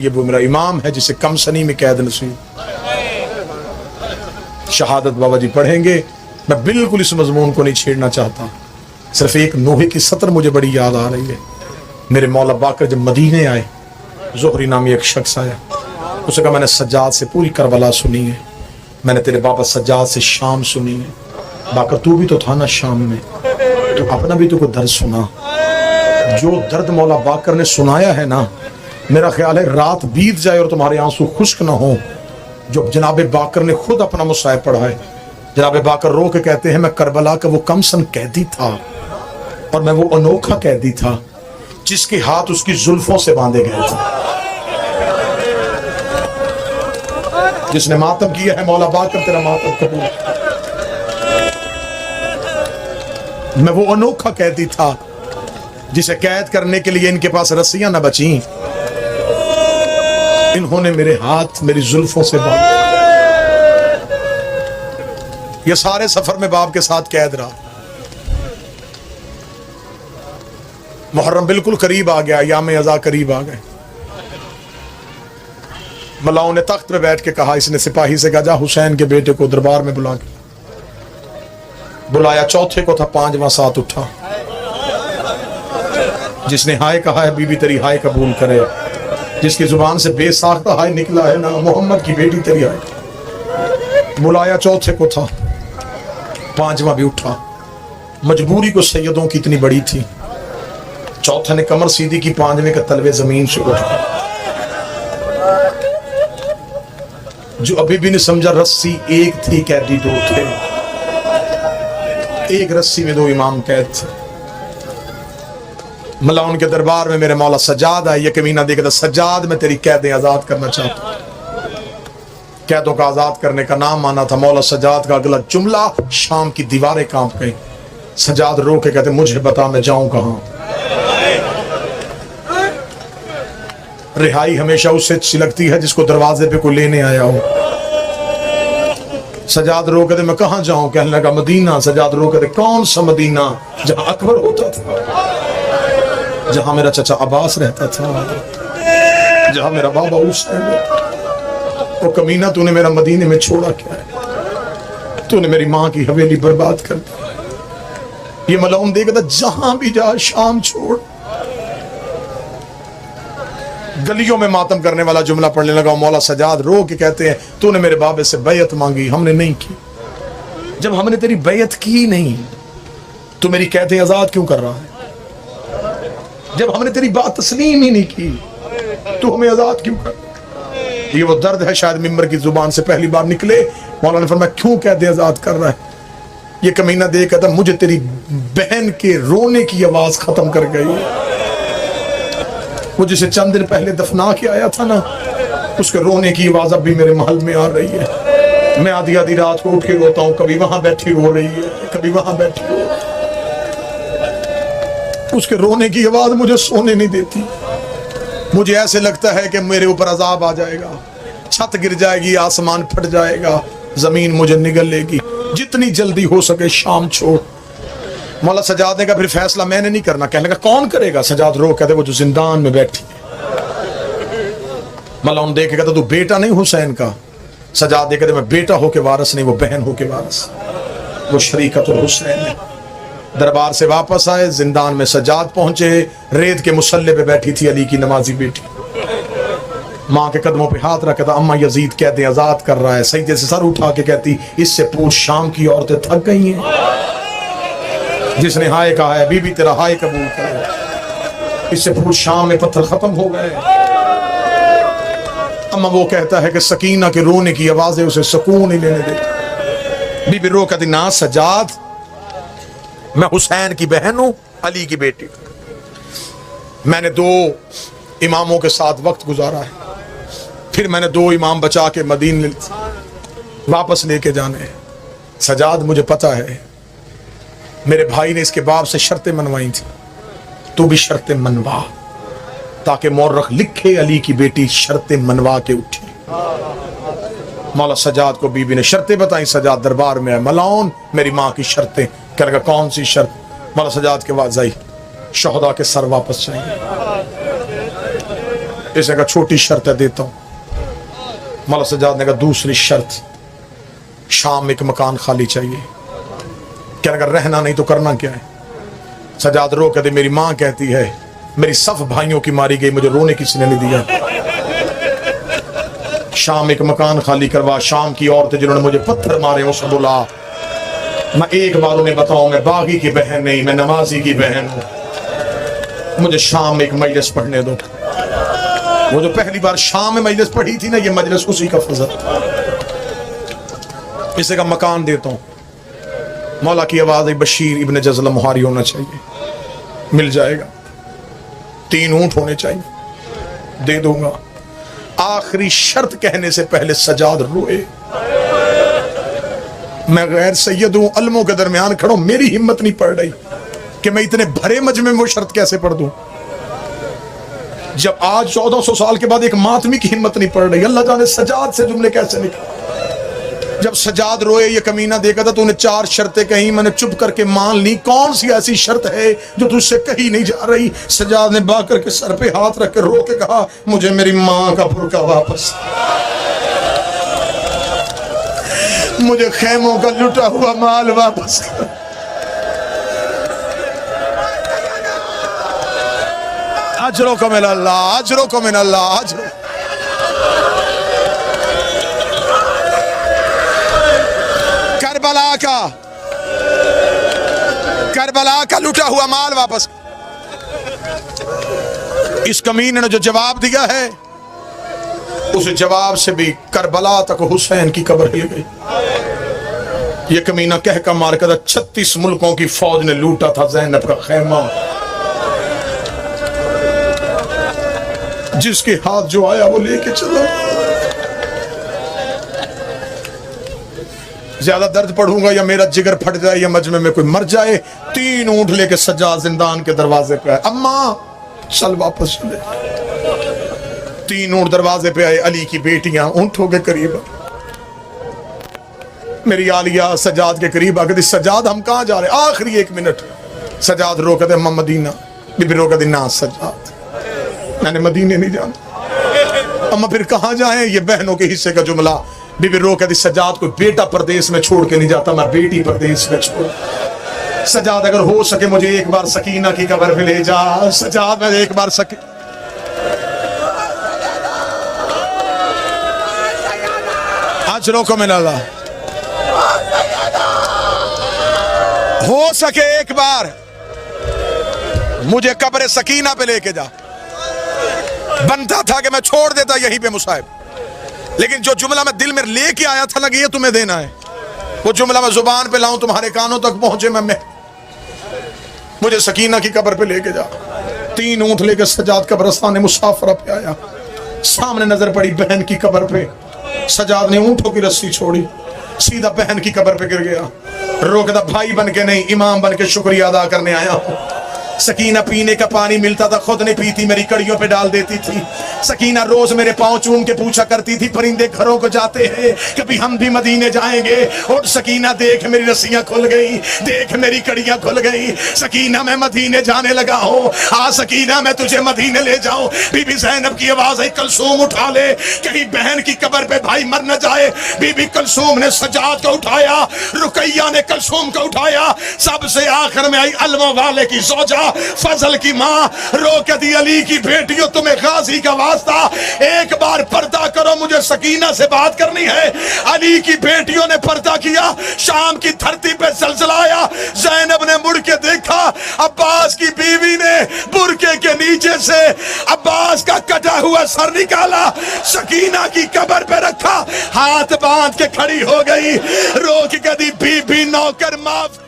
ये वो मेरा इमाम है जिसे कम सनी में कैद नसीब। शहादत बाबा जी पढ़ेंगे। मैं बिल्कुल इस मजमून को नहीं छेड़ना चाहता, सिर्फ एक नोहे की सतर मुझे बड़ी याद आ रही है। मेरे मौला बाकर जब मदीने आए, जोहरी नामी एक शख्स आया, उसने कहा मैंने सज्जाद से पूरी करबला सुनी है, मैंने तेरे बाबा सज्जाद से शाम सुनी है। बाकर तू भी तो था ना शाम में, तो अपना भी तो कोई दर्द सुना। जो दर्द मौला बाकर ने सुनाया है ना, मेरा ख्याल है रात बीत जाए और तुम्हारे आंसू खुश्क ना हो। जो जनाबे बाकर ने खुद अपना मुसाहिब पढ़ा है, जनाबे बाकर रो के कहते हैं मैं करबला का वो कमसन कैदी था और मैं वो अनोखा कैदी था जिसके हाथ उसकी जुल्फों से बांधे गए थे। जिसने मातम किया है मौला बाकर तेरा मातम कबूल। मैं वो अनोखा कैदी था जिसे कैद करने के लिए इनके पास रस्सियां न बची, इन्होंने मेरे हाथ मेरी जुल्फों से बांधे। ये सारे सफर में बाप के साथ कैद रहा। मुहर्रम बिल्कुल करीब आ गया, याम अज़ा करीब आ गए। मलाओं ने तख्त पे बैठ के कहा, इसने सिपाही से कहा जा हुसैन के बेटे को दरबार में बुला के। बुलाया, चौथे को था, पांचवा साथ उठा। जिसने हाय कहा है बीबी तेरी हाय कबूल करे, जिसकी जुबान से बेसाख्ता हाय निकला है ना मोहम्मद की बेटी तेरी हाय। बुलाया, चौथे को था, पांचवा भी उठा। मजबूरी को सैयदों की इतनी बड़ी थी, चौथे ने कमर सीधी की, पांचवें का तलवे जमीन से उठा। जो अभी भी नहीं समझा रस्सी एक थी कैदी दो थे, एक रस्सी में दो इमाम कैद थे। मलाउन के दरबार में मेरे मौला सज्जाद आए। ये कमीना देखा था, सज्जाद मैं तेरी कैदें आजाद करना चाहता हूं। कैदों का आजाद करने का नाम माना था। मौला सज्जाद का अगला जुमला, शाम की दीवारें कांप गई। सज्जाद रो के कहते मुझे बता मैं जाऊं कहां। रिहाई हमेशा उससे छिलकती है जिसको दरवाजे पे कोई लेने आया हो। सज्जाद रो कहते मैं कहां जाऊं, कहने लगा मदीना। सज्जाद रो कहते कौन सा मदीना, जहां अकबर होता था, जहां मेरा चचा अब्बास रहता था, जहां मेरा बाबा हुसैन। वो कमीना तूने मेरा मदीने में छोड़ा क्या है, तूने मेरी माँ की हवेली बर्बाद कर दी। ये मलाउन देखता जहां भी जा शाम छोड़। गलियों में मातम करने वाला जुमला पढ़ने लगा। मौला सज्जाद रो के कहते हैं तूने मेरे बाबे से बैयत मांगी, हमने नहीं की। जब हमने तेरी बैयत की नहीं, तू मेरी कैदें आजाद क्यों कर रहा है? जब हमने तेरी बात तस्लीम ही नहीं की, तो हमें आजाद क्यों कर? ये वो दर्द है शायद मिंबर की जुबान से पहली बार निकले। मौलाना फरमाया क्यों कैद आजाद कर रहा है? ये कमीना देख कहता मुझे तेरी बहन के रोने की आवाज खत्म कर गई। वो जिसे चंद दिन पहले दफना के आया था ना, उसके रोने की आवाज अब भी मेरे महल में आ रही है। मैं आधी आधी रात को उठ के रोता हूँ, कभी वहां बैठी रो रही है, कभी वहां बैठी रो। उसके रोने की आवाज मुझे सोने नहीं देती। मुझे ऐसे लगता है कि मेरे ऊपर अजाब आ जाएगा, छत गिर जाएगी, आसमान फट जाएगा, जमीन मुझे निगल लेगी। जितनी जल्दी हो सके शाम छोड़। मौला सज्जाद ने कहा फिर फैसला मैंने नहीं करना। कहने लगा कौन करेगा? सज्जाद रो कहते वो जो जिंदान में बैठी है। मलाउन देख के कहता तू बेटा नहीं हुसैन का? सज्जाद देख कहते मैं बेटा होके वारिस नहीं, वो बहन होके वारिस, वो शरीकतुल हुसैन है। दरबार से वापस आए, जिंदान में सज्जाद पहुंचे। रेत के मुसल्ले पे बैठी थी अली की नमाजी बेटी। माँ के कदमों पे हाथ रखा था, अम्मा यजीद कैदे आजाद कर रहा है। सईदे से सर उठा के कहती इससे पूछ शाम की औरतें थक गई हैं। जिसने हाय कहा है बीबी तेरा हाय कबूल करे, इससे पूछ शाम में पत्थर खत्म हो गए। अम्मा वो कहता है कि सकीना के रोने की आवाजें उसे सुकून ही लेने देती। बीबी रो कहती ना सज्जाद, मैं हुसैन की बहन हूं, अली की बेटी। मैंने 2 इमामों के साथ वक्त गुजारा है, फिर मैंने 2 इमाम बचा के मदीने वापस लेके जाने। सज्जाद मुझे पता है मेरे भाई ने इसके बाप से शर्तें मनवाई थी, तू भी शर्तें मनवा, ताकि मौरख लिखे अली की बेटी शर्तें मनवा के उठी। मौला सज्जाद को बीबी ने शर्तें बताई। सज्जाद दरबार में है। मलाउन मेरी माँ की शर्तें। कह लगा कौन सी शर्त? मौला सज्जाद के बाद आई शहदा के सर वापस चाहिए। इसने कहा छोटी शर्त है देता हूं। मौला सज्जाद ने कहा दूसरी शर्त, शाम में एक मकान खाली चाहिए। क्या अगर रहना नहीं तो करना क्या है? सज्जाद रो कहते मेरी मां कहती है मेरी सब भाइयों की मारी गई, मुझे रोने किसी ने नहीं दिया। शाम एक मकान खाली करवा। शाम की औरतें जिन्होंने मुझे पत्थर मारे उसे बुला। मैं एक बार उन्हें बताऊं मैं बागी की बहन नहीं, मैं नमाजी की बहन हूं। मुझे शाम में एक मजलिस पढ़ने दो। वो जो पहली बार शाम में मजलिस पढ़ी थी ना, ये मजलिस उसी का फजल था। इसे का मकान देता हूं। मौला की आवाज है बशीर इब्न जज़ला मुहारी होना चाहिए, मिल जाएगा। 3 ऊंट होने चाहिए, दे दूंगा। आखिरी शर्त कहने से पहले सजाद रोए। मैं गैर सैयद हूं, अलमों के दरमियान खड़ा हूं, मेरी हिम्मत नहीं पड़ रही कि मैं इतने भरे मजमे में वो शर्त कैसे पढ़ दूं। जब आज 1400 साल के बाद एक मातमी की हिम्मत नहीं पड़ रही, अल्लाह जाने सजाद से जुमले कैसे निकले। जब सजाद रोए, ये कमीना देखा था, तूने 4 शर्तें कही, मैंने चुप करके मान ली। कौन सी ऐसी शर्त है जो तुझसे कही नहीं जा रही? सजाद ने बाग करके सर पे हाथ रख के रो के कहा मुझे मेरी मां का बुर्का वापस, मुझे खेमों का लुटा हुआ माल वापस कर। अजरों को मिन अल्लाह, अजरों को मिन अल्लाह, अजरों। करबला का लुटा हुआ माल वापस। इस कमीने ने जो जवाब दिया है, उस जवाब से भी करबला तक हुसैन की कब्र हिल गई। ये कमीना कह का मार कर 36 मुल्कों की फौज ने लूटा था ज़ैनब का खेमा। जिसके हाथ जो आया वो लेके चला। ज्यादा दर्द पढ़ूंगा या मेरा जिगर फट जाए या मजमे में कोई मर जाए। 3 ऊंट लेके सज्जाद जिंदान के दरवाजे पे आए। अम्मा चल वापस चले। 3 ऊंट दरवाजे पे आए। अली की बेटियां ऊंटों के करीब। मेरी आलिया सज्जाद के करीब आ गई। सज्जाद हम कहाँ जा रहे? आखिरी 1 मिनट। सज्जाद रो कहते अम्मा मदीना। बीबी रो कहती ना सज्जाद मैंने मदीने नहीं जाना। अम्मा फिर कहाँ जाए? ये बहनों के हिस्से का जुमला। बीबी रो कहती सज्जाद कोई बेटा परदेश में छोड़ के नहीं जाता, मैं बेटी परदेश में छोड़। सज्जाद अगर हो सके मुझे एक बार सकीना की कब्र पे ले जा। सज्जाद मैं एक बार अजरों को मिन अल्लाह, हो सके एक बार मुझे कब्र सकीना पे लेके जा। बनता था कि मैं छोड़ देता यहीं पे मुसाहिब, लेकिन जो जुमला मैं दिल में लेके आया था ना कि ये तुम्हें देना है, वो जुमला मैं जुबान पे लाऊं तुम्हारे कानों तक पहुंचे। मैं मुझे सकीना की कब्र पे लेके जा। 3 ऊंट लेकर सज्जाद कब्रिस्तान मुसाफरा पे आया। सामने नजर पड़ी बहन की कब्र पे। सज्जाद ने ऊंटों की रस्सी छोड़ी, सीधा बहन की कब्र पे गिर गया। रोकदा भाई बन के नहीं, इमाम बन के शुक्रिया अदा करने आया हूं। सकीना पीने का पानी मिलता था खुद नहीं पीती, मेरी कड़ियों पे डाल देती थी। सकीना रोज मेरे पांव चूम के पूछा करती थी परिंदे घरों को जाते हैं, कभी हम भी मदीने जाएंगे। और सकीना देख मेरी रस्सियां खुल गई, देख मेरी कड़ियां खुल गई। सकीना मैं मदीने जाने लगा हूँ, आ सकीना मैं तुझे मदीने ले जाऊं। बीबी ज़ैनब की आवाज है कलसूम उठा ले, कहीं बहन की कब्र पे भाई मर न जाए। बीबी कलसूम ने सज्जाद को उठाया, रुकैया ने कलसूम को उठाया, सबसे आखिर में आई अलमो वाले की ज़ौजा फजल की मां। रो के दी अली की बेटियों तुम्हें गाजी का वास्ता, एक बार पर्दा करो, मुझे सकीना से बात करनी है। अली की बेटियों ने पर्दा किया। शाम की धरती पे ज़लज़ला आया। ज़ैनब ने मुड़ के देखा, अब्बास की बीवी ने बुरके के नीचे से अब्बास का कटा हुआ सर निकाला, सकीना की कब्र पे रखा, हाथ बांध के खड़ी हो गई। रो के दी बीबी नौकर माफ